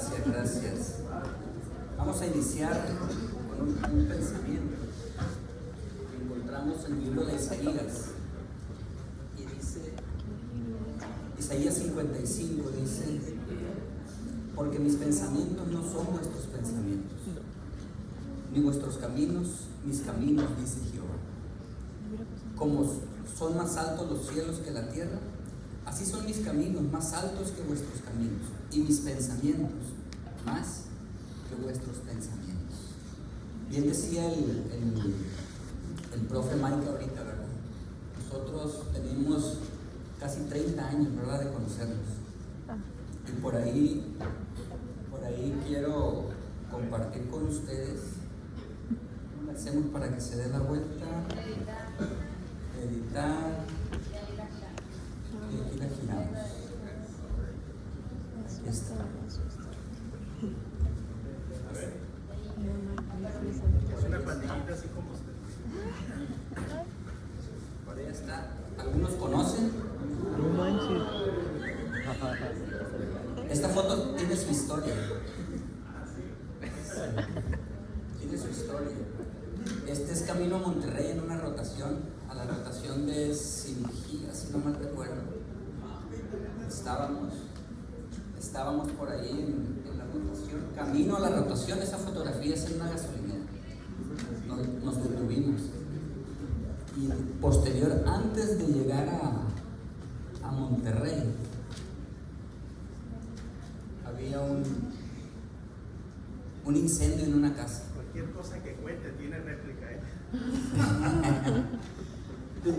Gracias, gracias. Vamos a iniciar con un pensamiento que encontramos en el libro de Isaías. Y dice, Isaías 55 dice, porque mis pensamientos no son vuestros pensamientos, ni vuestros caminos, mis caminos, dice Jehová. Como son más altos los cielos que la tierra, así son mis caminos más altos que vuestros caminos, y mis pensamientos más que vuestros pensamientos. Bien decía el profe Mike ahorita, ¿verdad? Nosotros tenemos casi 30 años, ¿verdad?, de conocernos. Y por ahí quiero compartir con ustedes. ¿Cómo lo hacemos para que se dé la vuelta? Editar. Y aquí la giramos. Aquí está. A ver. Es una pandillita así como usted. Por ahí está. ¿Algunos conocen? No manches. Esta foto tiene su historia. Tiene su historia. Este es camino a Monterrey en una rotación, a la rotación de cirugía, si no mal recuerdo. Estábamos por ahí en la rotación. Camino a la rotación, esa fotografía es en una gasolinera. Nos detuvimos. Y posterior, antes de llegar a Monterrey, había un incendio en una casa. Cualquier cosa que cuente tiene réplica, ¿eh?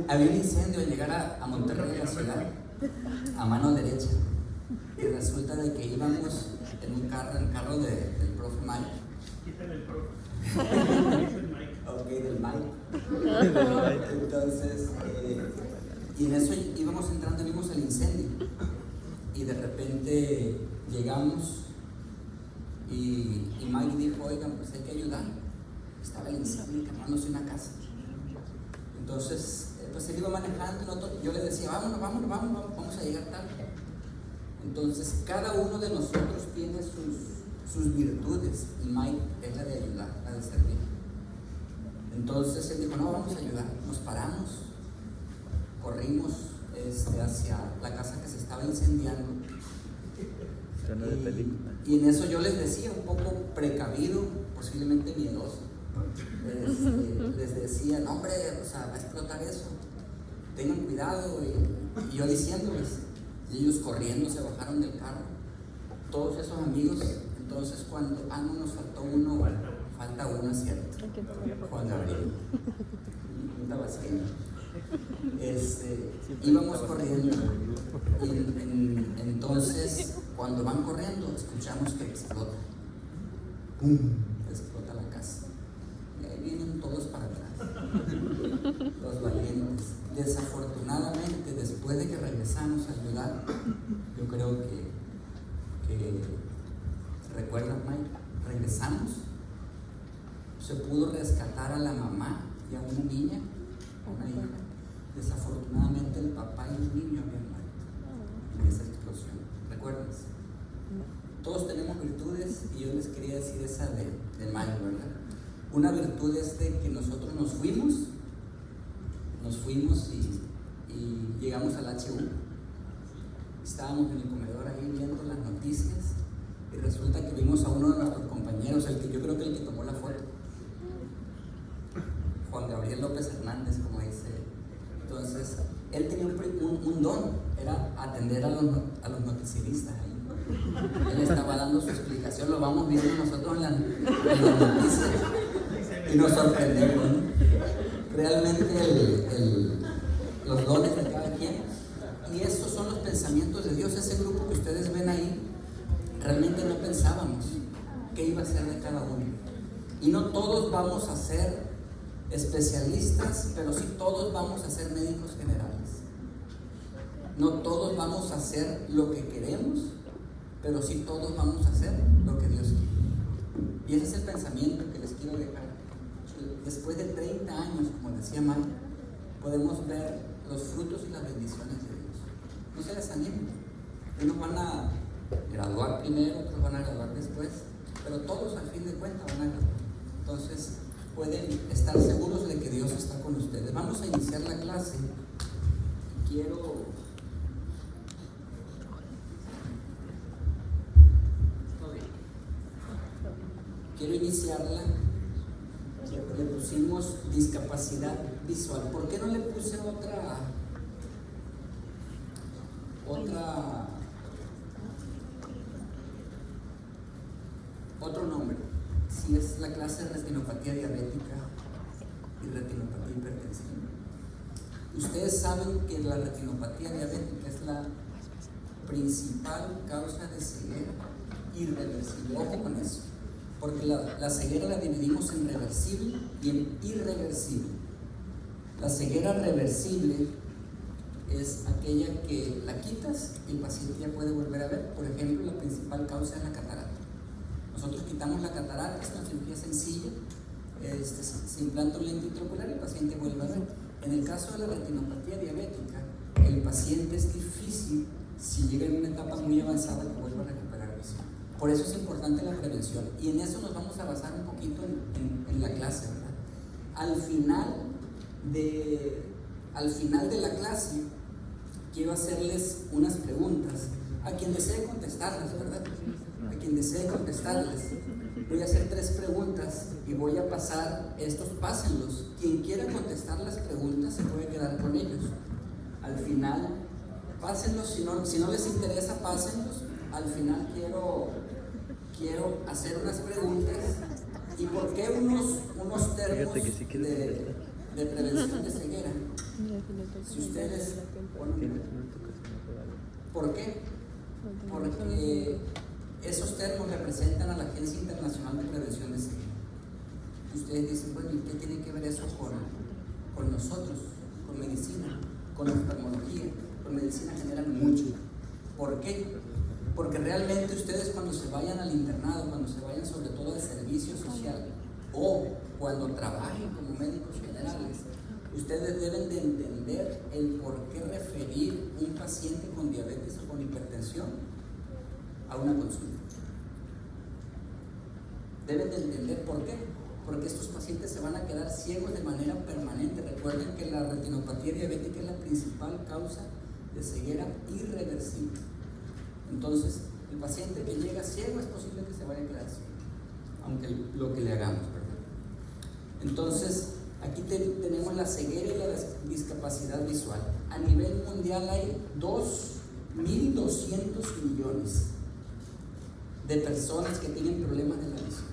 Había un incendio al llegar a Monterrey, la ciudad, a mano derecha. Y resulta de que íbamos en un carro, el carro del profe Mike. Quítale el profe. Ok, del Mike. Entonces, y en eso íbamos entrando, vimos el incendio. Y de repente llegamos y Mike dijo, oigan, pues hay que ayudar. Estaba el incendio quemándose una casa. Entonces, pues él iba manejando, yo le decía, vamos a llegar tarde. Entonces, cada uno de nosotros tiene sus virtudes, y Mike es la de ayudar, la de servir. Entonces él dijo, no, vamos a ayudar. Nos paramos, corrimos hacia la casa que se estaba incendiando. Y en eso yo les decía, un poco precavido, posiblemente miedoso. Les decía, no hombre, o sea, va a explotar eso, tengan cuidado. Y yo diciéndoles, y ellos corriendo se bajaron del carro, todos esos amigos. Entonces cuando, no nos faltó uno, falta uno, es cierto, Juan Gabriel, un tabasqueño. Íbamos corriendo y entonces cuando van corriendo escuchamos que explota, ¡pum!, explota la casa. Y ahí vienen todos para atrás, los valientes. Desafortunadamente, después de que regresamos a ayudar, yo creo que ¿recuerdan, Mike? Regresamos, se pudo rescatar a la mamá y a una niña, una hija. Desafortunadamente el papá y el niño habían muerto en esa explosión. ¿Recuerdas? Todos tenemos virtudes y yo les quería decir esa de Mike, ¿verdad? Una virtud es de que nosotros nos fuimos y llegamos al H1. Estábamos en el comedor ahí viendo las noticias y resulta que vimos a uno de nuestros compañeros, yo creo que el que tomó la foto, Juan Gabriel López Hernández, como dice. Entonces, él tenía un don, era atender a los noticieristas ahí. Él estaba dando su explicación, lo vamos viendo nosotros en las noticias y nos sorprendemos, ¿no? Realmente los dones de cada quien, y esos son los pensamientos de Dios. Ese grupo que ustedes ven ahí, realmente no pensábamos qué iba a ser de cada uno, y no todos vamos a ser especialistas, pero sí todos vamos a ser médicos generales. No todos vamos a hacer lo que queremos, pero sí todos vamos a hacer lo que Dios quiere. Y ese es el pensamiento que les quiero dejar. Después de 30 años, como decía Mike, podemos ver los frutos y las bendiciones de Dios. No se desanimen. Unos van a graduar primero, otros van a graduar después, pero todos al fin de cuentas van a graduar. Entonces pueden estar seguros de que Dios está con ustedes. Vamos a iniciar la clase. Quiero iniciarla. Le pusimos discapacidad visual. ¿Por qué no le puse otro nombre? Si es la clase de retinopatía diabética y retinopatía hipertensiva. Ustedes saben que la retinopatía diabética es la principal causa de ceguera irreversible. Ojo con eso, porque la ceguera la dividimos en reversible y en irreversible. La ceguera reversible es aquella que la quitas y el paciente ya puede volver a ver. Por ejemplo, la principal causa es la catarata. Nosotros quitamos la catarata, es una cirugía sencilla, se implanta un lente intraocular y el paciente vuelve a ver. En el caso de la retinopatía diabética, el paciente es difícil, si llega en una etapa muy avanzada, que vuelva a recuperar visión. Por eso es importante la prevención, y en eso nos vamos a basar un poquito en la clase, ¿verdad? Al final de la clase, quiero hacerles unas preguntas, a quien desee contestarlas, ¿verdad? A quien desee contestarles. Voy a hacer 3 preguntas y voy a pasar estos, pásenlos. Quien quiera contestar las preguntas se puede quedar con ellos. Al final, pásenlos, si no les interesa, pásenlos. Al final quiero hacer unas preguntas. ¿Y por qué unos términos de prevención de ceguera? Si ustedes, ¿por qué? Porque esos términos representan a la Agencia Internacional de Prevención de Ceguera. Ustedes dicen, bueno, ¿y qué tiene que ver eso con nosotros, con medicina, con oftalmología, con medicina general? Mucho. ¿Por qué? Porque realmente ustedes, cuando se vayan al internado, cuando se vayan sobre todo al servicio social o cuando trabajen como médicos generales, ustedes deben de entender el por qué referir un paciente con diabetes o con hipertensión a una consulta. Deben de entender por qué. Porque estos pacientes se van a quedar ciegos de manera permanente. Recuerden que la retinopatía diabética es la principal causa de ceguera irreversible. Entonces, el paciente que llega ciego es posible que se vaya a quedar ciego, aunque lo que le hagamos, ¿verdad? Entonces, aquí tenemos la ceguera y la discapacidad visual. A nivel mundial hay 2.200 millones de personas que tienen problemas de la visión.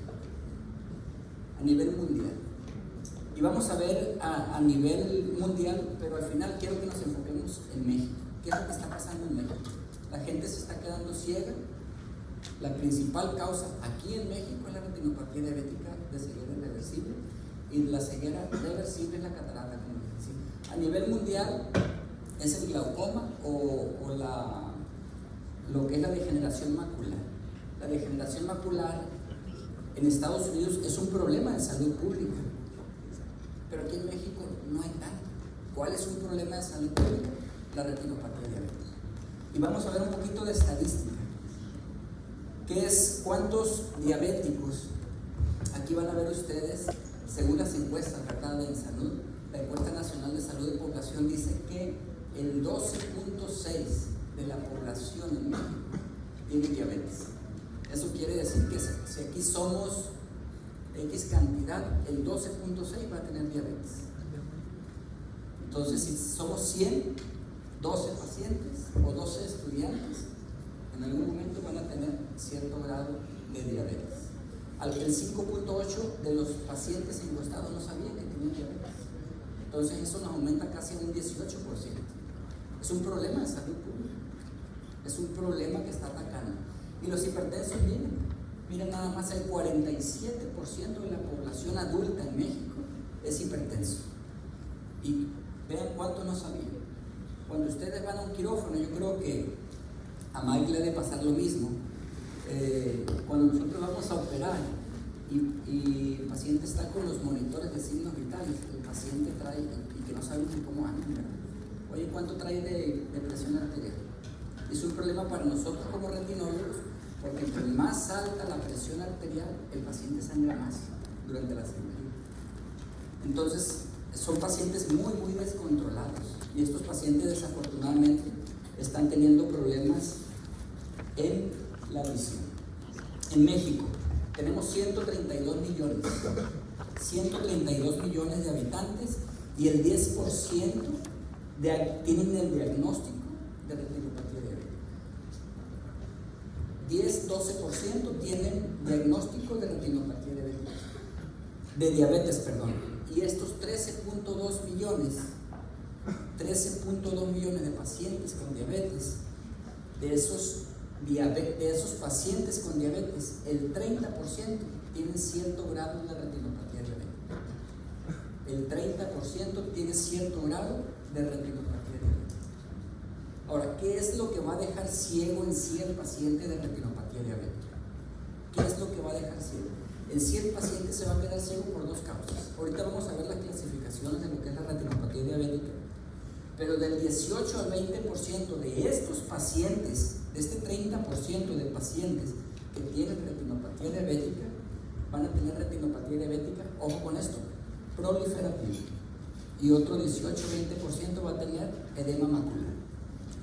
A nivel mundial. Y vamos a ver a nivel mundial, pero al final quiero que nos enfoquemos en México. ¿Qué es lo que está pasando en México? La gente se está quedando ciega. La principal causa aquí en México es la retinopatía diabética de ceguera irreversible, y la ceguera reversible es la catarata, como les decía. A nivel mundial es el glaucoma o lo que es la degeneración macular. La degeneración macular en Estados Unidos es un problema de salud pública, pero aquí en México no hay tanto. ¿Cuál es un problema de salud pública? La retinopatía diabética. Y vamos a ver un poquito de estadística. ¿Qué es? ¿Cuántos diabéticos? Aquí van a ver ustedes, según las encuestas, ¿verdad?, en salud. La encuesta nacional de salud de población dice que el 12.6% de la población en México tiene diabetes. Eso quiere decir que si aquí somos X cantidad, el 12.6 va a tener diabetes. Entonces, si somos 100, 12 pacientes o 12 estudiantes, en algún momento van a tener cierto grado de diabetes. El 5.8 de los pacientes encuestados no sabían que tenían diabetes. Entonces, eso nos aumenta casi a un 18%. Es un problema de salud pública. Es un problema que está atacando. Y los hipertensos miren nada más, el 47% de la población adulta en México es hipertenso. Y vean cuánto no sabían. Cuando ustedes van a un quirófano, yo creo que a Mike le debe pasar lo mismo. Cuando nosotros vamos a operar y el paciente está con los monitores de signos vitales, el paciente trae, y que no saben ni cómo andan, ¿verdad? Oye, ¿cuánto trae de presión arterial? Es un problema para nosotros como retinólogos, porque entre más alta la presión arterial, el paciente sangra más durante la cirugía. Entonces, son pacientes muy descontrolados, y estos pacientes desafortunadamente están teniendo problemas en la visión. En México tenemos 132 millones de habitantes, y el 10% tienen el diagnóstico de retinopatía diabética. 10-12% tienen diagnóstico de retinopatía diabética, de diabetes, perdón. Y estos 13.2 millones de pacientes con diabetes, de esos pacientes con diabetes, el 30% tienen cierto grado de retinopatía diabética. El 30% tiene cierto grado de retinopatía diabética. Ahora, ¿qué es lo que va a dejar ciego en sí el paciente de retinopatía diabética? ¿Qué es lo que va a dejar ciego? En sí el paciente se va a quedar ciego por dos causas. Ahorita vamos a ver las clasificaciones de lo que es la retinopatía diabética. Pero del 18 al 20% de estos pacientes, de este 30% de pacientes que tienen retinopatía diabética, van a tener retinopatía diabética, ojo con esto, proliferativa. Y otro 18-20% va a tener edema macular.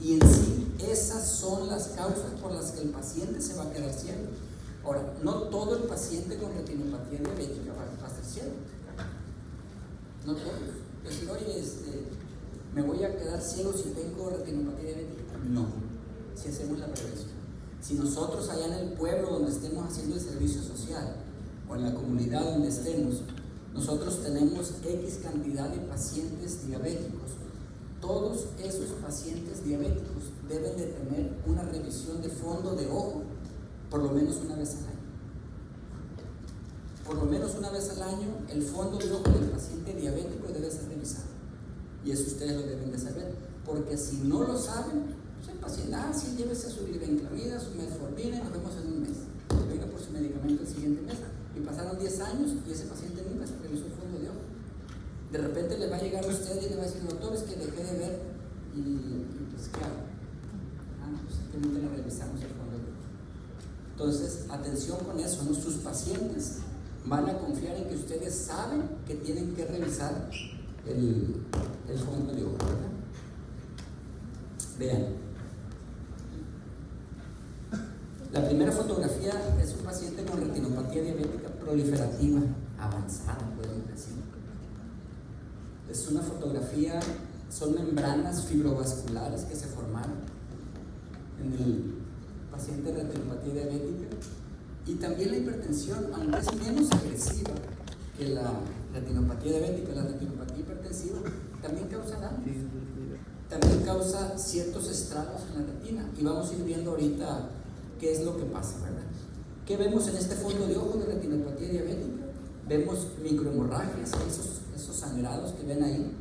Y en sí, esas son las causas por las que el paciente se va a quedar ciego. Ahora, no todo el paciente con retinopatía diabética va a ser ciego. No todos. Es decir, oye, ¿me voy a quedar ciego si tengo retinopatía diabética? No, si hacemos la prevención. Si nosotros allá en el pueblo donde estemos haciendo el servicio social, o en la comunidad donde estemos, nosotros tenemos X cantidad de pacientes diabéticos, todos esos pacientes diabéticos deben de tener una revisión de fondo de ojo por lo menos una vez al año. Por lo menos una vez al año el fondo de ojo del paciente diabético debe ser revisado. Y eso ustedes lo deben de saber, porque si no lo saben, pues el paciente, sí, llévese su glibenclamida, su metformina y nos vemos en un mes. Venga por su medicamento el siguiente mes. Y pasaron 10 años y ese paciente nunca se revisó el fondo de ojo. De repente le va a llegar a usted y le va a decir, doctor, es que dejé de ver, y pues claro, pues simplemente le revisamos el fondo de ojo. Entonces, atención con eso, ¿no? Sus pacientes van a confiar en que ustedes saben que tienen que revisar el fondo de ojo, ¿verdad? Vean. La primera fotografía es un paciente con retinopatía diabética proliferativa avanzada, podemos decir. Es una fotografía, son membranas fibrovasculares que se formaron en el paciente de retinopatía diabética. Y también la hipertensión, aunque es menos agresiva que la retinopatía diabética, la retinopatía hipertensiva también causa daño. También causa ciertos estragos en la retina. Y vamos a ir viendo ahorita qué es lo que pasa, ¿verdad? ¿Qué vemos en este fondo de ojo de retinopatía diabética? Vemos microhemorragias, esos sangrados que ven ahí.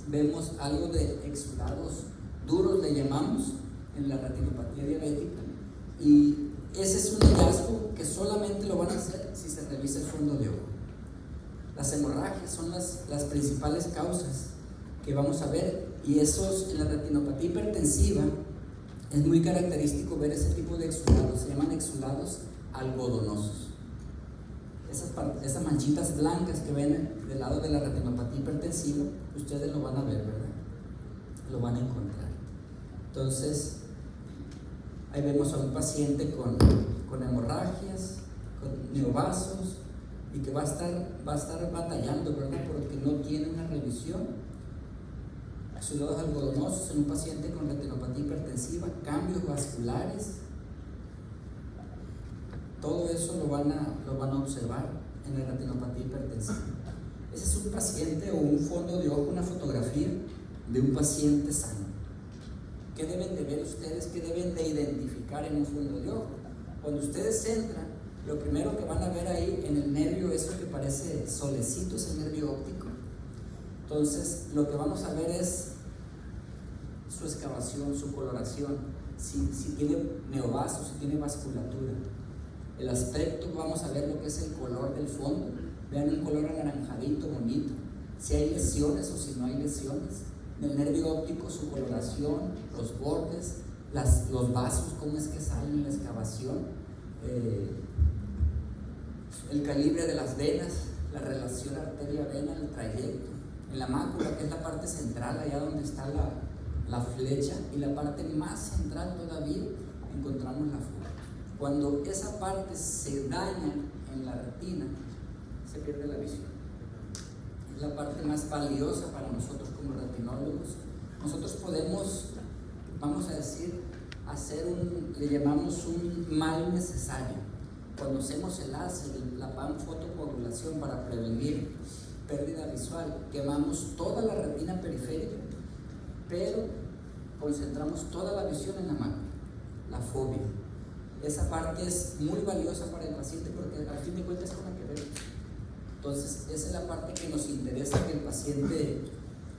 Vemos algo de exudados duros, le llamamos, en la retinopatía diabética. Y ese es un hallazgo que solamente lo van a hacer si se revisa el fondo de ojo. Las hemorragias son las principales causas que vamos a ver, y esos en la retinopatía hipertensiva es muy característico ver ese tipo de exudados, se llaman exudados algodonosos. Esas manchitas blancas que ven del lado de la retinopatía hipertensiva, ustedes lo van a ver, ¿verdad? Lo van a encontrar. Entonces, ahí vemos a un paciente con hemorragias, con neovasos, y que va a estar batallando, ¿verdad? Porque no tiene una revisión. Exudados algodonosos en un paciente con retinopatía hipertensiva, cambios vasculares, todo eso lo van a observar en la retinopatía hipertensiva. Ese es un paciente o un fondo de ojo, una fotografía de un paciente sano. ¿Qué deben de ver ustedes? ¿Qué deben de identificar en un fondo de ojo? Cuando ustedes entran, lo primero que van a ver ahí en el nervio, eso que parece solecito, es el nervio óptico. Entonces, lo que vamos a ver es su excavación, su coloración, si tiene neovasos, si tiene vasculatura. El aspecto, vamos a ver lo que es el color del fondo. Vean un color anaranjadito, bonito. Si hay lesiones o si no hay lesiones. En el nervio óptico, su coloración, los bordes, los vasos, cómo es que salen en la excavación, el calibre de las venas, la relación arteria-vena, el trayecto, en la mácula, que es la parte central, allá donde está la flecha, y la parte más central todavía encontramos la fóvea. Cuando esa parte se daña en la retina, se pierde la visión. Es la parte más valiosa para nosotros como retinólogos. Nosotros podemos, vamos a decir, le llamamos un mal necesario. Cuando hacemos el láser, la fotocoagulación para prevenir pérdida visual, quemamos toda la retina periférica, pero concentramos toda la visión en la mácula, la fóvea. Esa parte es muy valiosa para el paciente porque al fin de cuentas es con la que vemos. Entonces, esa es la parte que nos interesa que el paciente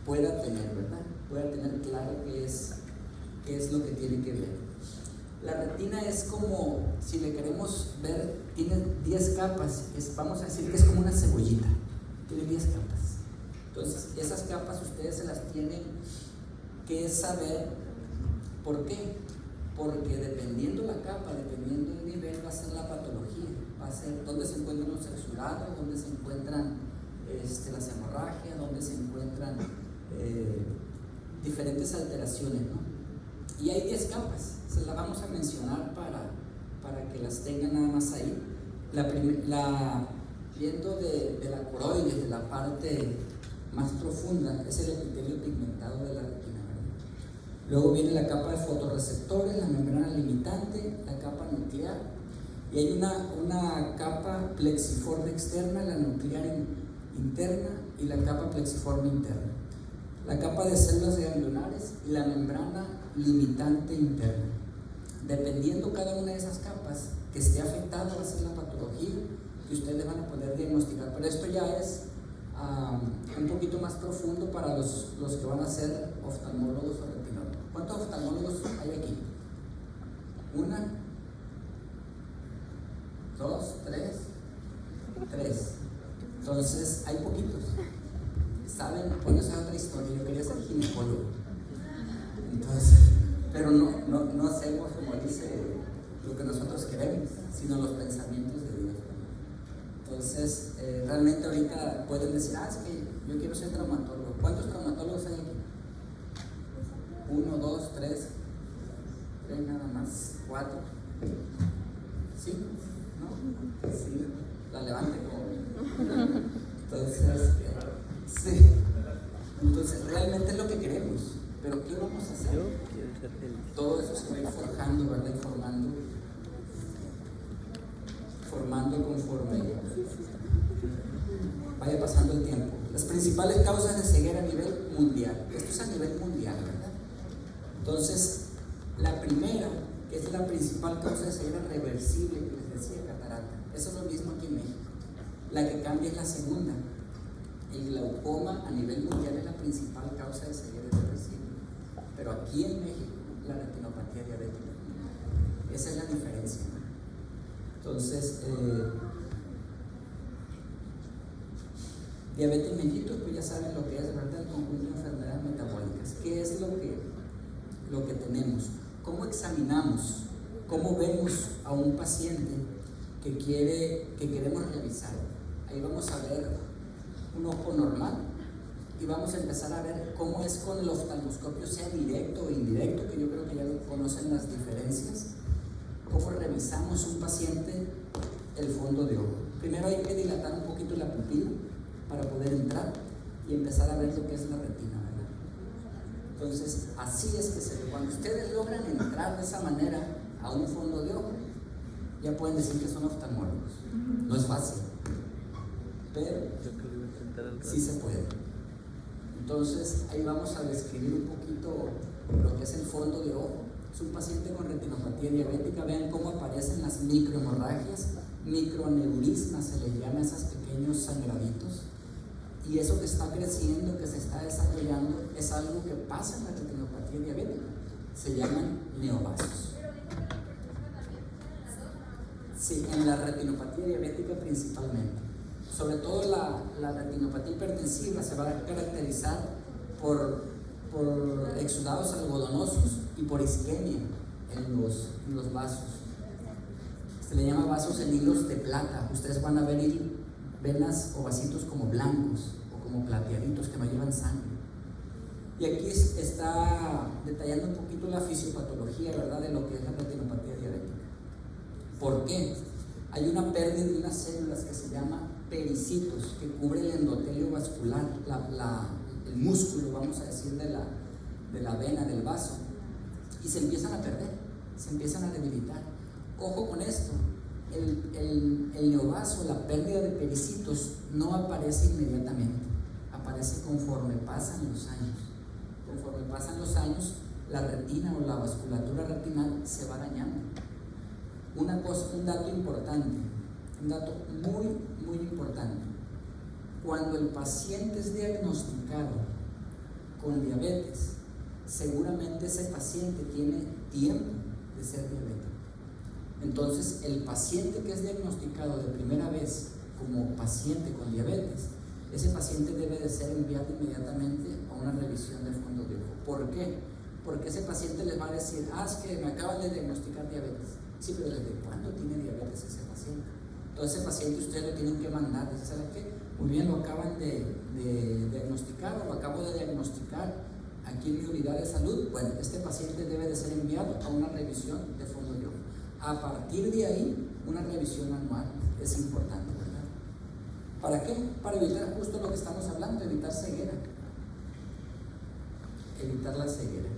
pueda tener, ¿verdad? Pueda tener claro qué es lo que tiene que ver. La retina es como, si le queremos ver, tiene 10 capas, vamos a decir que es como una cebollita, tiene 10 capas. Entonces, esas capas ustedes se las tienen que saber. ¿Por qué? Porque dependiendo la capa, dependiendo el nivel, va a ser la patología, va a ser dónde se encuentran los exudados, dónde se encuentran las hemorragias, dónde se encuentran diferentes alteraciones, ¿no? Y hay 10 capas, se las vamos a mencionar para que las tengan nada más ahí. Viendo de la coroides, de la parte más profunda, es el epitelio pigmentado de la retina, ¿verdad? Luego viene la capa de fotorreceptores, la membrana limitante, la capa nuclear, y hay una capa plexiforme externa, la nuclear interna, y la capa plexiforme interna, la capa de células ganglionares y la membrana limitante interna. Dependiendo cada una de esas capas que esté afectada, va a ser la patología que ustedes van a poder diagnosticar. Pero esto ya es un poquito más profundo para los que van a ser oftalmólogos o retinólogos. ¿Cuántos oftalmólogos hay aquí? ¿Una? ¿Dos? ¿Tres? Tres. Entonces, hay poquitos. ¿Saben? Bueno, esa es otra historia. Yo quería ser ginecólogo. Entonces, pero no hacemos, como dice, lo que nosotros queremos, sino los pensamientos de Dios. Entonces, realmente ahorita pueden decir, es que yo quiero ser traumatólogo. ¿Cuántos traumatólogos hay aquí? 1, 2, 3, nada más, 4. ¿Sí? ¿No? Sí, la levante como. Entonces, sí. Entonces, realmente es lo que queremos. Pero ¿qué vamos a hacer? Todo eso se va a ir forjando, ¿verdad? Y formando conforme vaya pasando el tiempo. Las principales causas de ceguera a nivel mundial. Esto es a nivel mundial, ¿verdad? Entonces, la primera, que es la principal causa de ceguera reversible, que les decía, catarata. Eso es lo mismo aquí en México. La que cambia es la segunda. El glaucoma a nivel mundial es la principal causa de ceguera irreversible. Pero aquí en México, la retinopatía diabética. Esa es la diferencia. Entonces, diabetes mellitus, pues ya saben lo que es, ¿verdad? El conjunto de enfermedades metabólicas. ¿Qué es lo que tenemos? ¿Cómo examinamos? ¿Cómo vemos a un paciente que queremos revisar? Ahí vamos a ver un ojo normal y vamos a empezar a ver cómo es con el oftalmoscopio, sea directo o indirecto, que yo creo que ya conocen las diferencias. Cómo revisamos un paciente el fondo de ojo. Primero hay que dilatar un poquito la pupila para poder entrar y empezar a ver lo que es la retina, ¿verdad? Entonces, así es que cuando ustedes logran entrar de esa manera a un fondo de ojo, ya pueden decir que son oftalmólogos. No es fácil, pero sí se puede. Entonces, ahí vamos a describir un poquito lo que es el fondo de ojo. Es un paciente con retinopatía diabética. Vean cómo aparecen las microhemorragias, microaneurismas, se les llama a esos pequeños sangraditos. Y eso que está creciendo, que se está desarrollando, es algo que pasa en la retinopatía diabética. Se llaman neovasos. Sí, en la retinopatía diabética principalmente. Sobre todo la retinopatía hipertensiva se va a caracterizar por exudados algodonosos y por isquemia. en los vasos. Se le llama vasos en hilos de plata. Ustedes van a ver venas o vasitos como blancos o como plateaditos que no llevan sangre. Y aquí está detallando un poquito la fisiopatología, ¿verdad?, de lo que es la retinopatía diabética. ¿Por qué? Hay una pérdida de unas células que se llama pericitos, que cubre el endotelio vascular, el músculo, vamos a decir, de la vena, del vaso, y se empiezan a perder, se empiezan a debilitar. Ojo con esto, el neovaso, la pérdida de pericitos, no aparece inmediatamente, aparece conforme pasan los años. Conforme pasan los años, la retina o la vasculatura retinal se va dañando. Un dato importante, un dato muy, muy importante. Cuando el paciente es diagnosticado con diabetes, seguramente ese paciente tiene tiempo de ser diabético. Entonces, el paciente que es diagnosticado de primera vez como paciente con diabetes, ese paciente debe de ser enviado inmediatamente a una revisión de fondo de ojo. ¿Por qué? Porque ese paciente les va a decir, es que me acaban de diagnosticar diabetes. Sí, pero ¿desde cuándo tiene diabetes ese paciente? Entonces ese paciente ustedes lo tienen que mandar. ¿Saben qué? Muy bien, lo acaban de diagnosticar o lo acabo de diagnosticar aquí en mi unidad de salud. Bueno, este paciente debe de ser enviado a una revisión de fondo de ojo. A partir de ahí, una revisión anual es importante, ¿verdad? ¿Para qué? Para evitar justo lo que estamos hablando, evitar ceguera. Evitar la ceguera.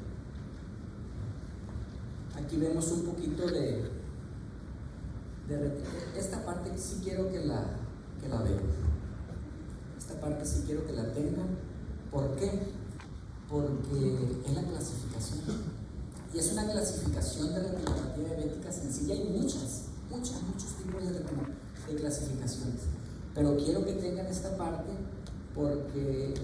Aquí vemos un poquito de esta parte sí quiero que la vean. Esta parte sí quiero que la tengan. ¿Por qué? Porque es la clasificación. Y es una clasificación de retinopatía diabética sencilla. Hay muchos tipos de clasificaciones. Pero quiero que tengan esta parte porque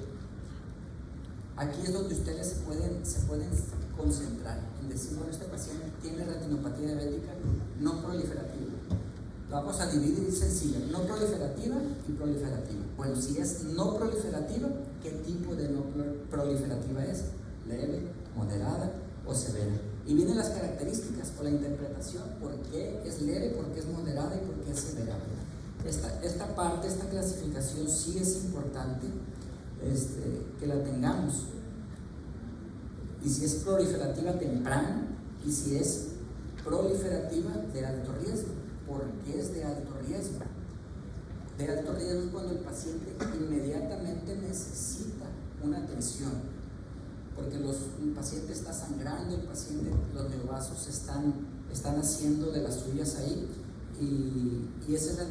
aquí es donde ustedes se pueden concentrar en decir, bueno, este paciente tiene retinopatía diabética no proliferativa. La vamos a dividir sencilla, no proliferativa y proliferativa. Bueno, si es no proliferativa, ¿qué tipo de no proliferativa es? Leve, moderada o severa. Y vienen las características o la interpretación, por qué es leve, por qué es moderada y por qué es severa. Esta parte, esta clasificación sí es importante que la tengamos. Y si es proliferativa temprana y si es proliferativa de alto riesgo. ¿Por qué es de alto riesgo? De alto riesgo es cuando el paciente inmediatamente necesita una atención, porque el paciente está sangrando, los neovasos están haciendo de las suyas ahí, y esa es la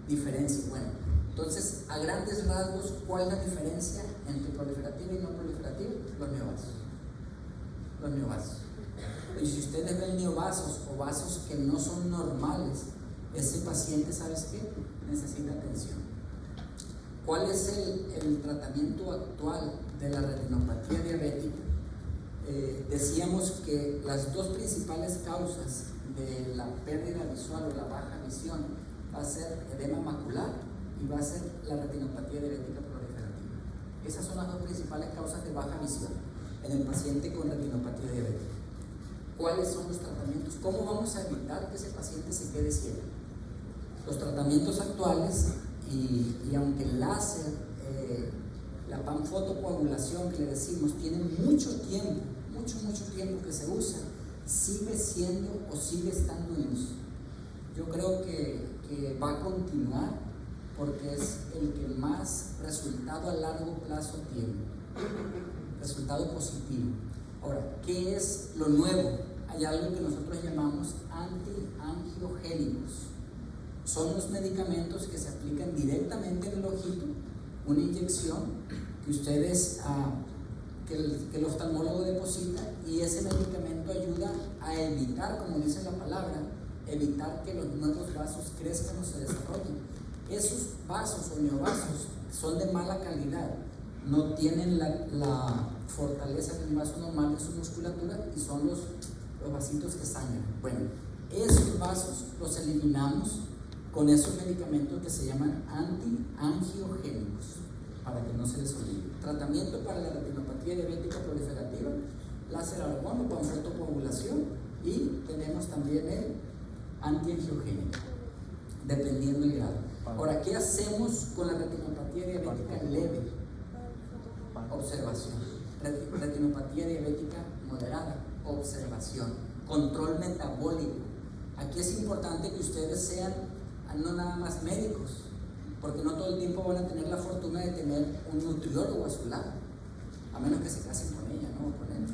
diferencia. Bueno, entonces, a grandes rasgos, ¿cuál es la diferencia entre proliferativa y no proliferativa? Los neovasos. Y si ustedes ven neovasos o vasos que no son normales, ese paciente, ¿sabes qué? Necesita atención. ¿Cuál es el tratamiento actual de la retinopatía diabética? Decíamos que las dos principales causas de la pérdida visual o la baja visión va a ser edema macular y va a ser la retinopatía diabética proliferativa. Esas son las dos principales causas de baja visión en el paciente con retinopatía diabética. ¿Cuáles son los tratamientos? ¿Cómo vamos a evitar que ese paciente se quede ciego? Los tratamientos actuales, y aunque el láser, la panfotocoagulación que le decimos, tiene mucho tiempo que se usa, sigue siendo o sigue estando en uso. Yo creo que va a continuar porque es el que más resultado a largo plazo tiene, resultado positivo. Ahora, ¿qué es lo nuevo? Hay algo que nosotros llamamos antiangiogénicos. Son los medicamentos que se aplican directamente en el ojito, una inyección que ustedes, que el oftalmólogo deposita, y ese medicamento ayuda a evitar, como dice la palabra, evitar que los nuevos vasos crezcan o se desarrollen. Esos vasos o neovasos son de mala calidad, no tienen la fortaleza de un vaso normal en su musculatura y son los vasitos que sangran. Bueno, esos vasos los eliminamos con esos medicamentos que se llaman antiangiogénicos, para que no se les olvide. Tratamiento para la retinopatía diabética proliferativa: láser argón o panfotocoagulación y tenemos también el antiangiogénico, dependiendo del grado. Ahora, ¿qué hacemos con la retinopatía diabética leve? Observación. Retinopatía diabética moderada, observación. Control metabólico. Aquí es importante que ustedes sean no nada más médicos, porque no todo el tiempo van a tener la fortuna de tener un nutriólogo a su lado, a menos que se casen con ella, ¿no? Con él.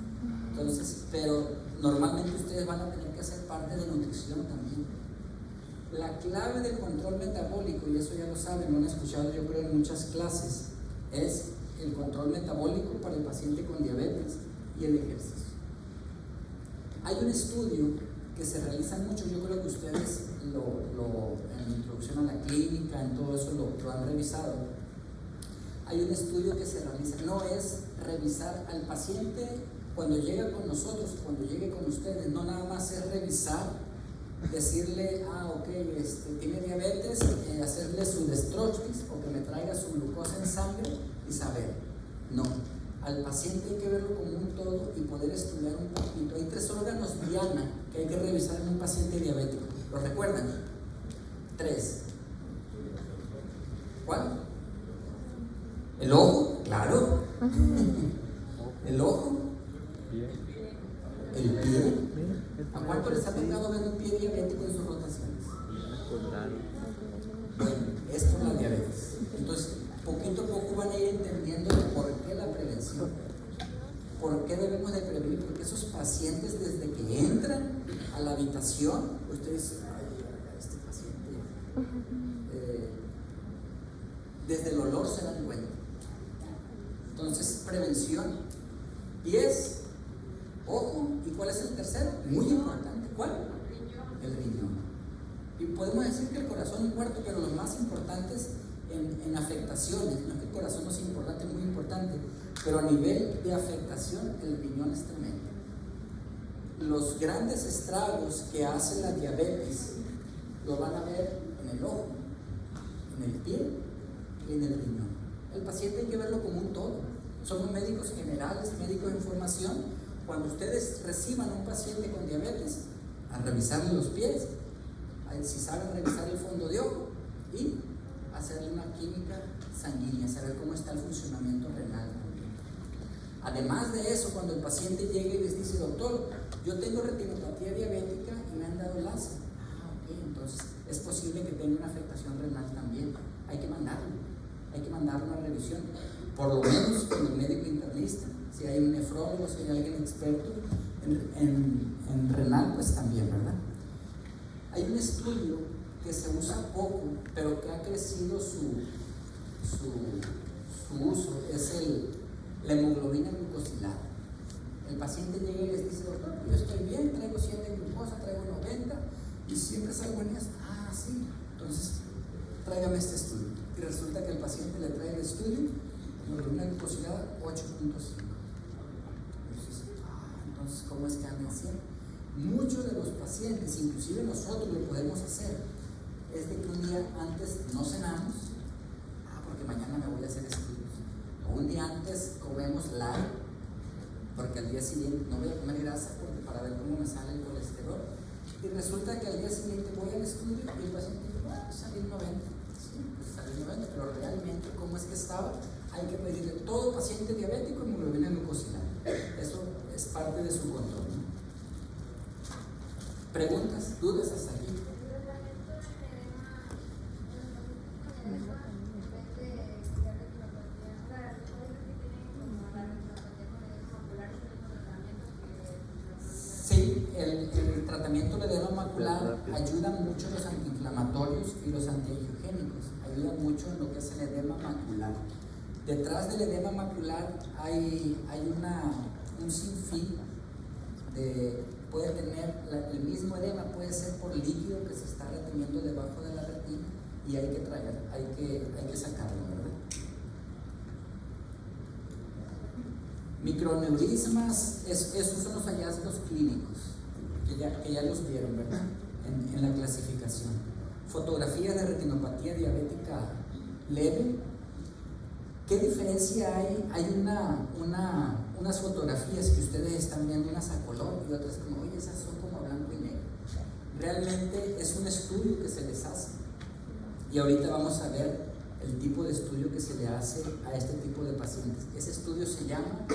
Entonces, pero normalmente ustedes van a tener que hacer parte de nutrición también. La clave del control metabólico, y eso ya lo saben, lo han escuchado yo creo en muchas clases, es el control metabólico para el paciente con diabetes y el ejercicio. Hay un estudio que se realiza mucho, yo creo que ustedes en la introducción a la clínica, en todo eso lo han revisado. Hay un estudio que se realiza, no es revisar al paciente cuando llega con nosotros, cuando llegue con ustedes, no nada más es revisar, decirle, ok, tiene diabetes, hacerle su dextrosis o que me traiga su glucosa en sangre y saber. No, al paciente hay que verlo como un todo y poder estudiar un poquito. Hay 3 órganos diana que hay que revisar en un paciente diabético. ¿Lo recuerdan? 3. ¿Cuál? El ojo, claro. El ojo. El pie. ¿A cuánto les ha tocado ver un pie diabético en sus rotaciones? Bueno, es por la diabetes. Entonces, poquito a poco van a ir entendiendo por qué la prevención, por qué debemos de prevenir, porque esos pacientes desde que entran a la habitación, ustedes dicen, este paciente, desde el olor se dan cuenta. Entonces, prevención. Pies, ojo, ¿y cuál es el tercero? Muy importante, ¿cuál? El riñón. Y podemos decir que el corazón es cuarto, pero los más importantes en afectaciones, no es que el corazón no es importante, es muy importante, pero a nivel de afectación el riñón es tremendo. Los grandes estragos que hace la diabetes lo van a ver en el ojo, en el pie y en el riñón. El paciente hay que verlo como un todo. Somos médicos generales, médicos en formación. Cuando ustedes reciban a un paciente con diabetes, a revisarle los pies, si saben revisar el fondo de ojo y hacerle una química sanguínea, saber cómo está el funcionamiento renal también. Además de eso, cuando el paciente llega y les dice, doctor, yo tengo retinopatía diabética y me han dado láser. Ok, entonces es posible que tenga una afectación renal también. Hay que mandarlo a revisión, por lo menos con el médico internista. Si hay un nefrólogo, si hay alguien experto en renal, pues también, ¿verdad? Hay un estudio que se usa poco, pero que ha crecido su uso, es la hemoglobina glucosilada. El paciente llega y les dice, doctor, yo estoy bien, traigo 100 de glucosa, traigo 90 y siempre salgo en eso. Ah, sí, entonces tráigame este estudio. Y resulta que el paciente le trae el estudio, hemoglobina glucosilada 8.5. Entonces, ¿cómo es que andan haciendo? Muchos de los pacientes, inclusive nosotros lo podemos hacer, es de que un día antes no cenamos, porque mañana me voy a hacer estudios, o un día antes comemos light, porque al día siguiente no voy a comer grasa para ver cómo me sale el colesterol, y resulta que al día siguiente voy al estudio y el paciente dice, salí 90, sí, pues salí 90, pero realmente cómo es que estaba. Hay que pedirle a todo paciente diabético hemoglobina glucosilada. Eso es parte de su control, ¿no? ¿Preguntas? ¿Dudas hasta aquí? Sí, el tratamiento de edema macular ayuda mucho en los antiinflamatorios y los antiangiogénicos. Ayuda mucho en lo que es el edema macular. Detrás del edema macular hay un sinfín puede tener el mismo edema, puede ser por líquido que se está reteniendo debajo de la retina y hay que sacarlo, ¿verdad? Microneurismas, esos son los hallazgos clínicos que ya los vieron, ¿verdad? En la clasificación. Fotografía de retinopatía diabética leve. ¿Qué diferencia hay? Hay unas fotografías que ustedes están viendo, unas a color y otras como, oye, esas son como blanco y negro. Realmente es un estudio que se les hace. Y ahorita vamos a ver el tipo de estudio que se le hace a este tipo de pacientes. Ese estudio se llama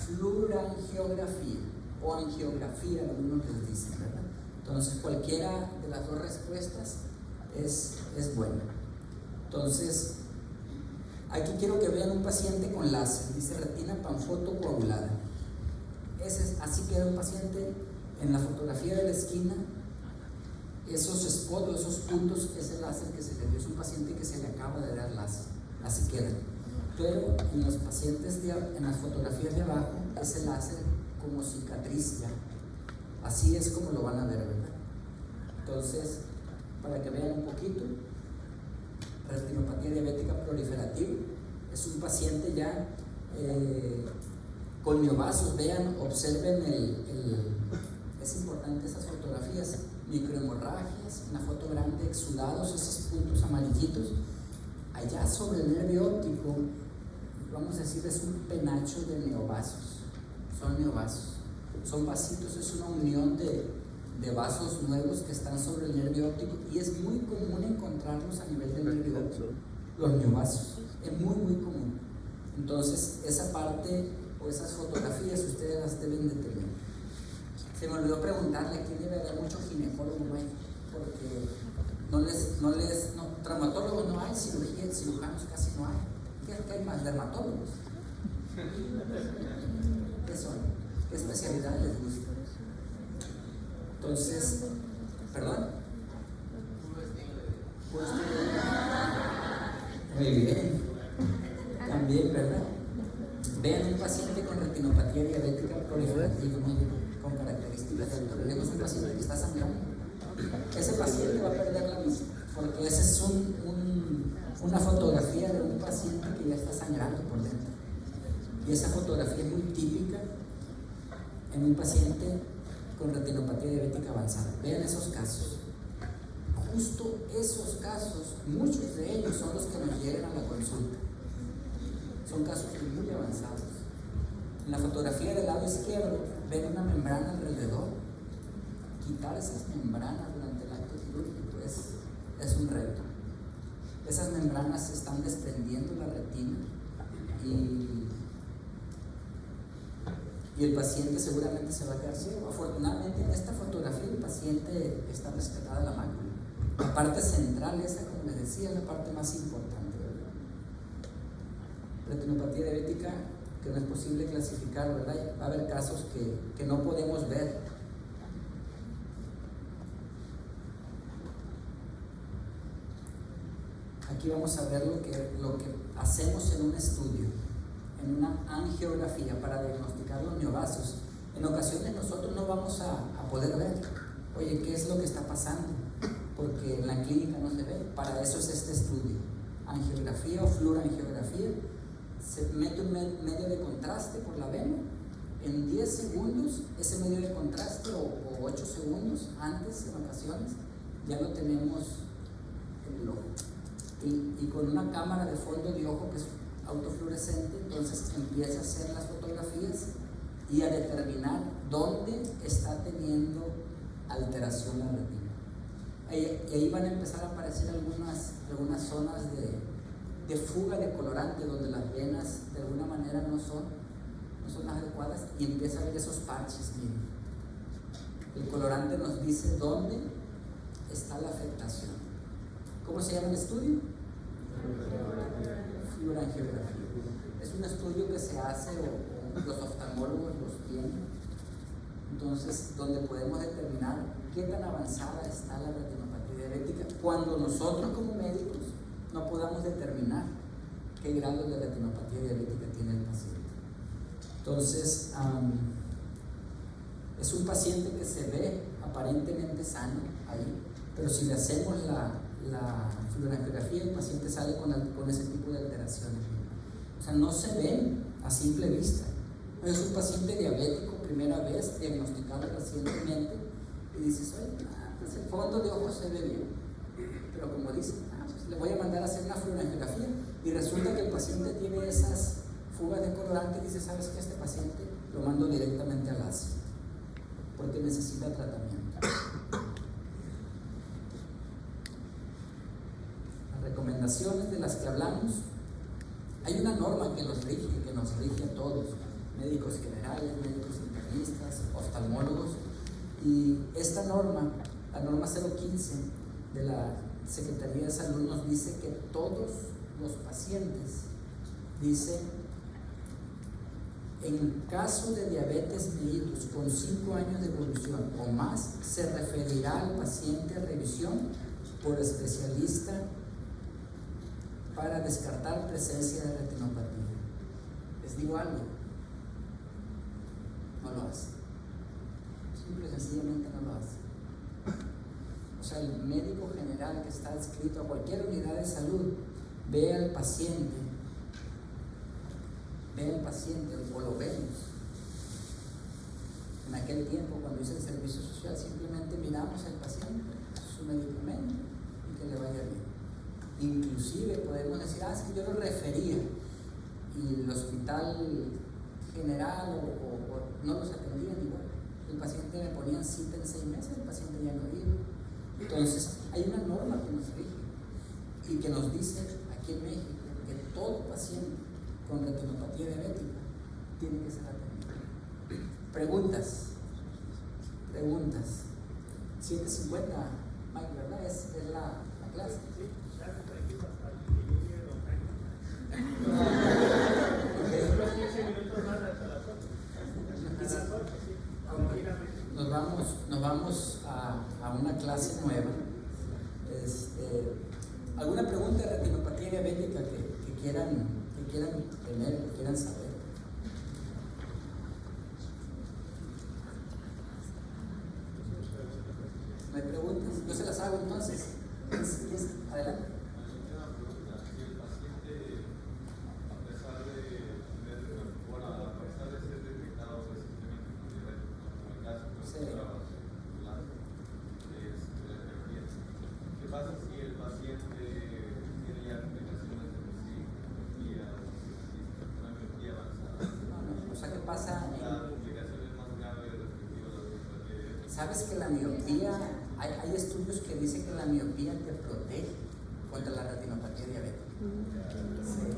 fluorangiografía o angiografía, algunos les dicen, ¿verdad? Entonces cualquiera de las dos respuestas es buena. Entonces, aquí quiero que vean un paciente con láser, dice retina panfoto coagulada. Así queda un paciente en la fotografía de la esquina. Esos spots, esos puntos, es el láser que se le dio. Es un paciente que se le acaba de dar láser, así queda. Pero en los pacientes, en las fotografías de abajo, ese láser como cicatriz ya. Así es como lo van a ver, ¿verdad? Entonces, para que vean un poquito, retinopatía diabética proliferativa es un paciente ya con miovasos. Vean, observen es importante esas fotografías, microhemorragias, una foto grande, exudados, esos puntos amarillitos. Allá sobre el nervio óptico, vamos a decir, es un penacho de neovasos. Son neovasos, son vasitos, es una unión de vasos nuevos que están sobre el nervio óptico y es muy común encontrarlos a nivel del nervio óptico, los neovasos, es muy muy común. Entonces esa parte o esas fotografías ustedes las deben de tener. Se me olvidó preguntarle, aquí debe haber mucho ginecólogo, porque traumatólogos no hay, cirujanos casi no hay. ¿Qué hay más? ¿Dermatólogos? ¿Qué son? ¿Qué especialidad les gusta? Entonces, ¿perdón? Muy bien. También, ¿verdad? Vean un paciente con retinopatía diabética proliferativa, con características de autorregio. Es un paciente que está sangrando. Ese paciente va a perder la vista, porque esa es una fotografía de un paciente que ya está sangrando por dentro. Y esa fotografía es muy típica en un paciente con retinopatía diabética avanzada. Vean esos casos. Justo esos casos, muchos de ellos son los que nos llegan a la consulta. Son casos muy avanzados. En la fotografía del lado izquierdo ven una membrana alrededor. Quitar esas membranas durante el acto quirúrgico es un reto. Esas membranas se están desprendiendo la retina y el paciente seguramente se va a quedar ciego. Afortunadamente en esta fotografía el paciente está rescatada la mácula. La parte central, esa, como les decía, es la parte más importante, ¿verdad? Retinopatía diabética que no es posible clasificar, ¿verdad? Va a haber casos que no podemos ver. Aquí vamos a ver lo que hacemos en un estudio, en una angiografía para diagnosticar los neovasos. En ocasiones nosotros no vamos a poder ver, oye, ¿qué es lo que está pasando? Porque en la clínica no se ve. Para eso es este estudio, angiografía o fluorangiografía. Se mete un medio de contraste por la vena. En 10 segundos, ese medio de contraste, o 8 segundos antes, en ocasiones, ya lo tenemos en el ojo. Y con una cámara de fondo de ojo que es autofluorescente, entonces empieza a hacer las fotografías y a determinar dónde está teniendo alteración la retina. Y ahí van a empezar a aparecer algunas zonas de fuga de colorante, donde las venas de alguna manera no son las adecuadas, y empieza a ver esos parches. Miren, el colorante nos dice dónde está la afectación. ¿Cómo se llama el estudio? Fluorangiografía. Es un estudio que se hace, o los oftalmólogos los tienen, entonces donde podemos determinar qué tan avanzada está la retinopatía diabética cuando nosotros como médicos no podamos determinar qué grado de retinopatía diabética tiene el paciente. Entonces, es un paciente que se ve aparentemente sano ahí, pero si le hacemos la fluorangiografía, el paciente sale con ese tipo de alteraciones. O sea, no se ven a simple vista. Es un paciente diabético, primera vez diagnosticado recientemente, y dices, oye, pues el fondo de ojo se ve bien, pero como dicen, pues le voy a mandar a hacer una fluorangiografía, y resulta que el paciente tiene esas fugas de colorante y dice, ¿sabes qué? Este paciente lo mando directamente al láser porque necesita tratamiento. Las recomendaciones de las que hablamos, hay una norma que nos rige a todos, médicos generales, médicos internistas, oftalmólogos, y esta norma, la norma 015 de la Secretaría de Salud, nos dice que todos los pacientes, dice, en caso de diabetes mellitus con 5 años de evolución o más, se referirá al paciente a revisión por especialista para descartar presencia de retinopatía. Les digo algo, no lo hace. Simple y sencillamente no lo hace. O sea, el médico general que está adscrito a cualquier unidad de salud ve al paciente o lo vemos. En aquel tiempo, cuando hice el servicio social, simplemente miramos al paciente, su medicamento y que le vaya bien. Inclusive podemos decir, es que yo lo refería y el hospital general o no los atendían igual. El paciente me ponían cita en 6 meses, el paciente ya no iba. Entonces, hay una norma que nos rige y que nos dice aquí en México que todo paciente con retinopatía diabética tiene que ser atendido. Preguntas. 7:50, Mike, ¿verdad? Es la clase. Nos vamos a una clase nueva. ¿Alguna pregunta de retinopatía diabética que quieran tener, que quieran saber? ¿No hay preguntas? Yo se las hago entonces. Adelante. ¿Sabes que la miopía, hay estudios que dicen que la miopía te protege contra la retinopatía diabética? Sí.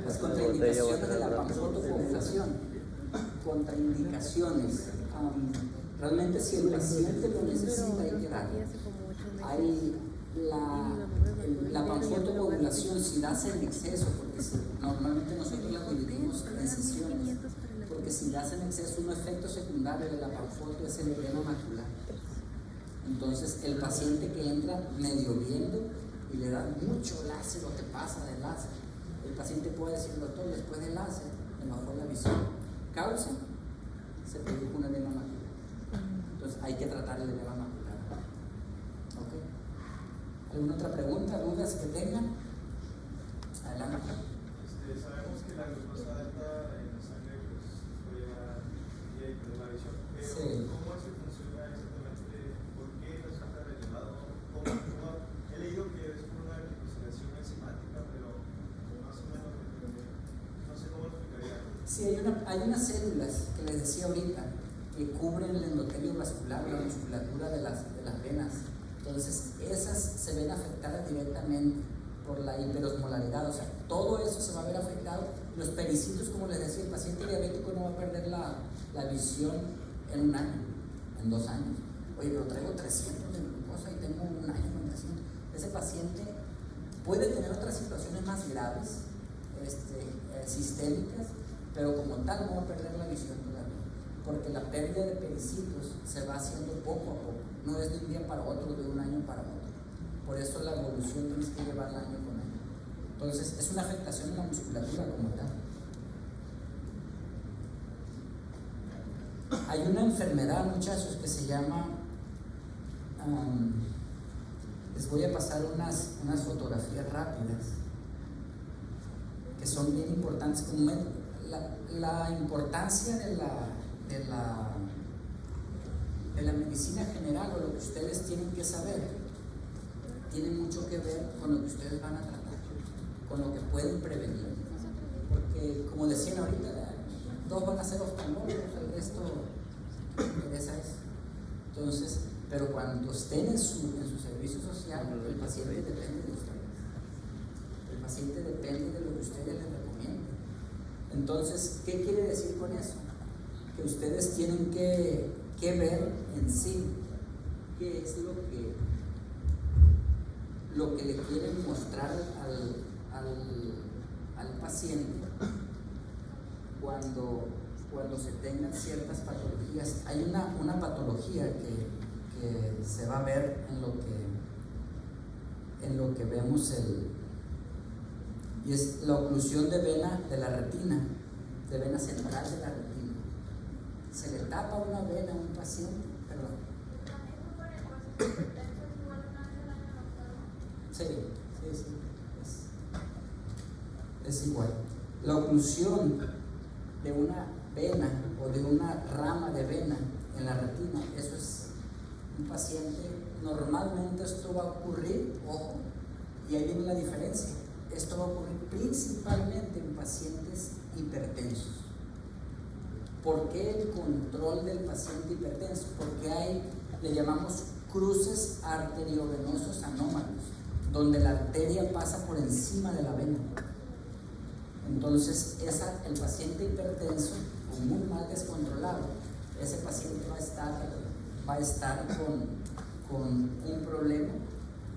Las contraindicaciones de la panfotocoagulación. Contraindicaciones. Realmente si el paciente lo necesita, hay que darle. Hay la panfotocoagulación, si das en exceso, porque normalmente nosotros la dividimos en sesiones, porque si das en exceso, un efecto secundario de la panfoto es el edema macular. Entonces el paciente que entra medio viendo y le da mucho láser o te pasa de láser, el paciente puede decir, doctor, después del láser me bajó la visión. Causa, se produjo un edema macular. Entonces hay que tratar el edema macular. ¿Alguna otra pregunta, dudas que tengan? Adelante. Sabemos que la glucosa alta en la sangre puede llevar a la visión, pero sí. ¿Cómo es que funciona exactamente? ¿Por qué resulta elevado? He leído que es por una glicosilación enzimática, pero más o menos no sé cómo lo explicaría. Sí, hay unas células que les decía ahorita que cubren el endotelio vascular, la musculatura de las venas. Entonces, esas se ven afectadas directamente por la hiperosmolaridad, o sea, todo eso se va a ver afectado. Los pericitos, como les decía, el paciente diabético no va a perder la visión en 1 año, en 2 años. Oye, pero traigo 300 de glucosa y tengo 1 año con 300. Ese paciente puede tener otras situaciones más graves, sistémicas, pero como tal no va a perder la visión todavía, porque la pérdida de pericitos se va haciendo poco a poco. No es de un día para otro, de 1 año para otro. Por eso la evolución tienes que llevarla año con año. Entonces, es una afectación en la musculatura como tal. Hay una enfermedad, muchachos, que se llama, les voy a pasar unas fotografías rápidas que son bien importantes. La importancia de la medicina general o lo que ustedes tienen que saber tiene mucho que ver con lo que ustedes van a tratar, con lo que pueden prevenir. Porque, como decían ahorita, 2 van a ser oftalmólogos, el resto interesa eso. Entonces, pero cuando estén en su servicio social, el paciente depende de ustedes. El paciente depende de lo que ustedes les recomienden. Entonces, ¿qué quiere decir con eso? Que ustedes tienen que ver en sí qué es lo que le quieren mostrar al paciente cuando se tengan ciertas patologías. Hay una patología que se va a ver en lo que vemos y es la oclusión de vena de la retina, de vena central de la retina. Se le tapa una vena a un paciente, perdón. Sí, es igual. La oclusión de una vena o de una rama de vena en la retina, eso es un paciente. Normalmente esto va a ocurrir, ojo, y ahí viene la diferencia. Esto va a ocurrir principalmente en pacientes hipertensos. ¿Por qué el control del paciente hipertenso? Porque le llamamos cruces arteriovenosos anómalos, donde la arteria pasa por encima de la vena. Entonces, el paciente hipertenso, o muy mal descontrolado, ese paciente va a estar con un problema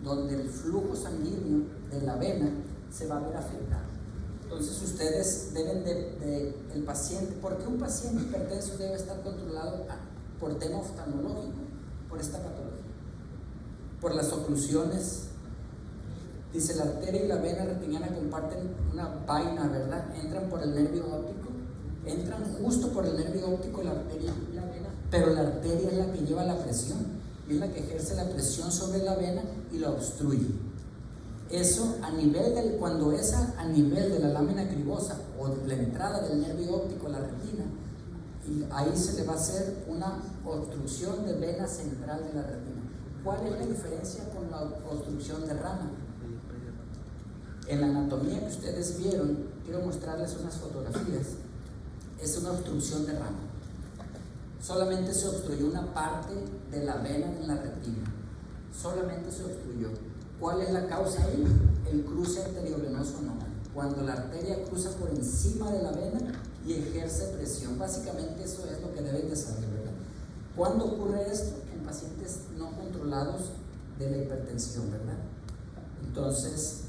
donde el flujo sanguíneo de la vena se va a ver afectado. Entonces, ustedes deben el paciente, ¿por qué un paciente hipertenso debe estar controlado por tema oftalmológico? Por esta patología, por las oclusiones. Dice, la arteria y la vena retiniana comparten una vaina, ¿verdad? Entran por el nervio óptico, entran justo por el nervio óptico la arteria y la vena, pero la arteria es la que lleva la presión, y es la que ejerce la presión sobre la vena y la obstruye. Eso cuando es a nivel de la lámina cribosa o de la entrada del nervio óptico a la retina, y ahí se le va a hacer una obstrucción de vena central de la retina. ¿Cuál es la diferencia con la obstrucción de rama? En la anatomía que ustedes vieron, quiero mostrarles unas fotografías. Es una obstrucción de rama. Solamente se obstruyó una parte de la vena en la retina. Solamente se obstruyó. ¿Cuál es la causa ahí? El cruce arteriovenoso anómalo. Cuando la arteria cruza por encima de la vena y ejerce presión. Básicamente eso es lo que deben de saber, ¿verdad? ¿Cuándo ocurre esto? En pacientes no controlados de la hipertensión, ¿verdad? Entonces,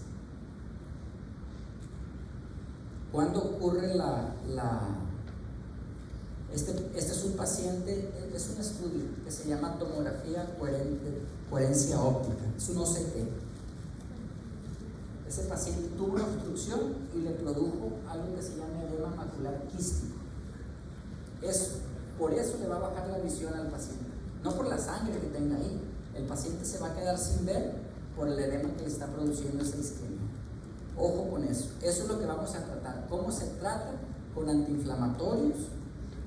¿cuándo ocurre este es un paciente, es un estudio que se llama tomografía coherencia óptica, es un OCT. Ese paciente tuvo una obstrucción y le produjo algo que se llama edema macular quístico. Por eso le va a bajar la visión al paciente, no por la sangre que tenga ahí. El paciente se va a quedar sin ver por el edema que le está produciendo esa isquemia. Ojo con eso. Eso es lo que vamos a tratar. ¿Cómo se trata? Con antiinflamatorios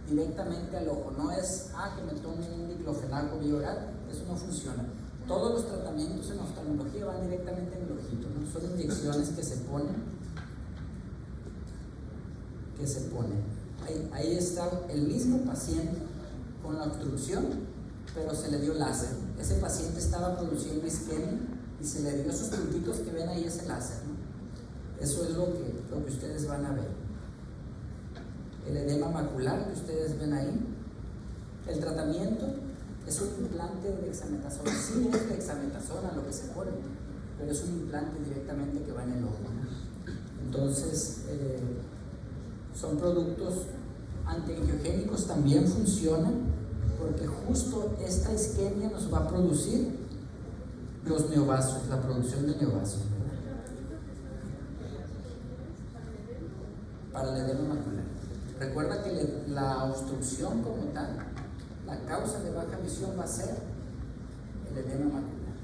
directamente al ojo. No es que me tome un diclofenaco vía oral. Eso no funciona. Todos los tratamientos en oftalmología van directamente en el ojito, ¿no? Son inyecciones que se ponen. Ahí está el mismo paciente con la obstrucción, pero se le dio láser. Ese paciente estaba produciendo isquemia y se le dio esos puntitos que ven ahí, ese láser, ¿no? Eso es lo que ustedes van a ver. El edema macular que ustedes ven ahí. El tratamiento es un implante de dexametasona. Sí es dexametasona lo que se pone, pero es un implante directamente que va en el ojo, ¿no? Entonces, son productos antiangiogénicos, también funcionan, porque justo esta isquemia nos va a producir los neovasos, la producción de neovasos, ¿verdad? Para el edema macular. Recuerda que la obstrucción como tal, la causa de baja visión va a ser el edema macular.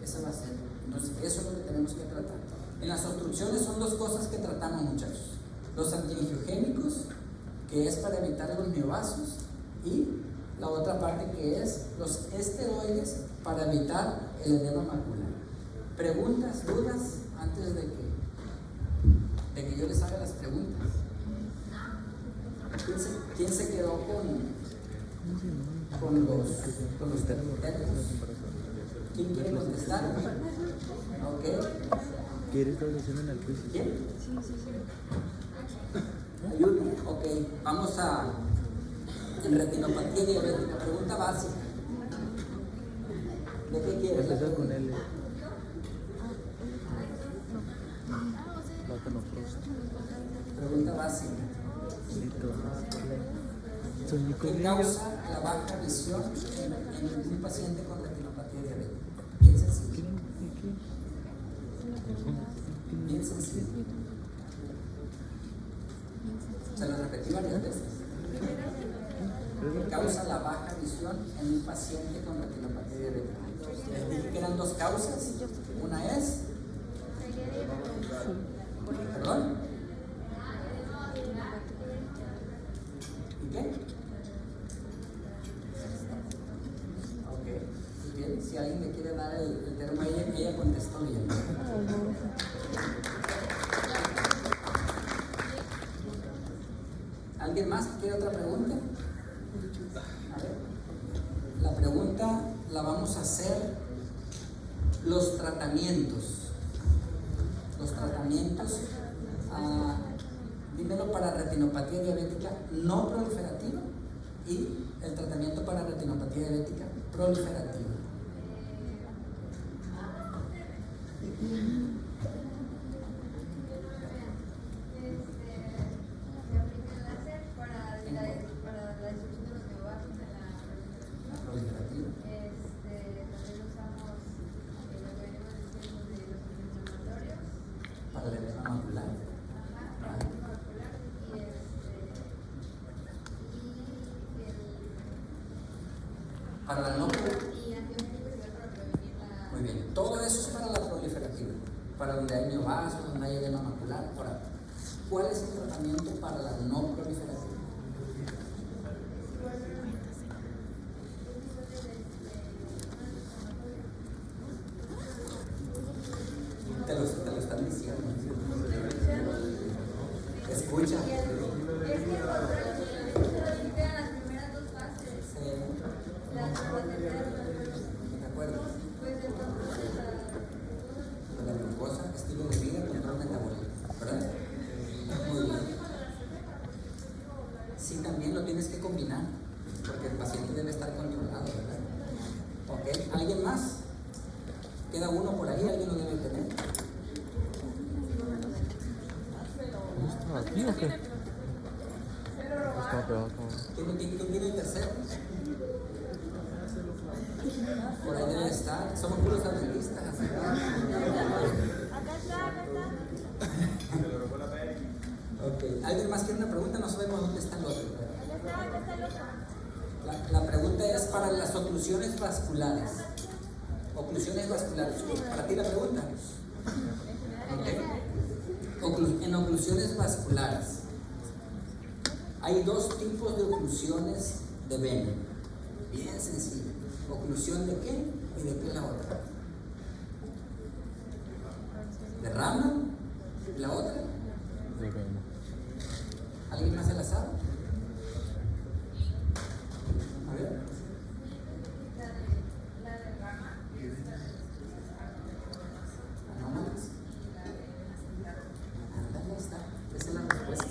Esa va a ser. Entonces, eso es lo que tenemos que tratar. En las obstrucciones son dos cosas que tratamos, muchachos. Los antiangiogénicos, que es para evitar los neovasos, y la otra parte que es los esteroides para evitar el edema macular. Preguntas, dudas antes de que yo les haga las preguntas. ¿Quién se quedó con los términos? ¿Quién quiere contestar? Ok. ¿Quieres traducción en el quiz? ¿Quién? Ayúdame. Ok, vamos a en retinopatía diabética. Pregunta básica. ¿De qué quieres? Empezar con L. Pregunta básica. ¿Qué causa la baja visión en un paciente con retinopatía diabética? Bien sencillo. Bien sencillo. Se lo repetí varias veces. ¿Qué causa la baja visión en un paciente con retinopatía diabética? Les dije que eran dos causas. Una es... ¿Perdón? ¿Y qué? Ok, bien, si alguien le quiere dar el termo a ella contestó bien. ¿Alguien más que quiere otra pregunta? A ver, la pregunta la vamos a hacer los tratamientos. Dímelo para retinopatía diabética no proliferativa y el tratamiento para retinopatía diabética proliferativa. Para el edema macular. Para la no. Muy bien, todo eso es para la proliferativa, para donde hay neovasos, donde hay edema macular. Ahora, ¿cuál es el tratamiento para la no proliferativa? Te lo están diciendo. Escucha. ¿Te acuerdas? La glucosa, estilo de vida, control metabólico, ¿verdad? Muy bien. Sí, también lo tienes que combinar, porque el paciente debe estar controlado, ¿verdad? ¿Ok? ¿Alguien más? ¿Queda uno por ahí? ¿Alguien lo debe tener? ¿Aquí o qué? ¿Quién tiene el tercero? Por ahí debe estar. Somos puros analistas. Ok. ¿Alguien más quiere una pregunta? No sabemos dónde está el otro. La pregunta es para las oclusiones vasculares. Oclusiones vasculares. ¿Para ti la pregunta? Okay. En oclusiones vasculares hay dos tipos de oclusiones de vena. Bien sencillo. ¿Oclusión de qué? ¿Y de qué la otra? ¿De rama? ¿Y la otra? De vena. ¿Alguien más se la sabe? A ver. ¿Anómalas? Ándale, está. Esa es la respuesta.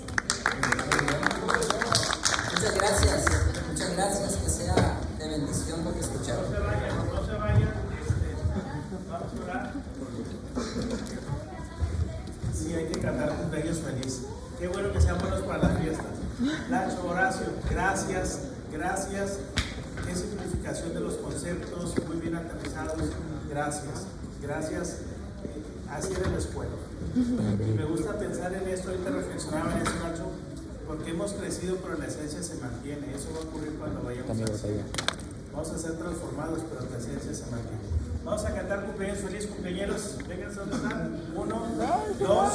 Muchas gracias. Muchas gracias. Que sea de bendición lo que escucharon. No se vayan. Vamos a orar. Sí, hay que cantar cumpleaños feliz. Qué bueno que sean buenos para las fiestas. Nacho, Horacio, gracias. Qué simplificación de los conceptos, muy bien aterrizados. Gracias. Así era la escuela. Y me gusta pensar en esto, ahorita reflexionaba en eso, Nacho, porque hemos crecido, pero la esencia se mantiene. Eso va a ocurrir cuando vayamos a ser. Vamos a ser transformados, pero la esencia se mantiene. Vamos a cantar cumpleaños feliz, cumpleañeros. Vénganse donde están. 1, 2.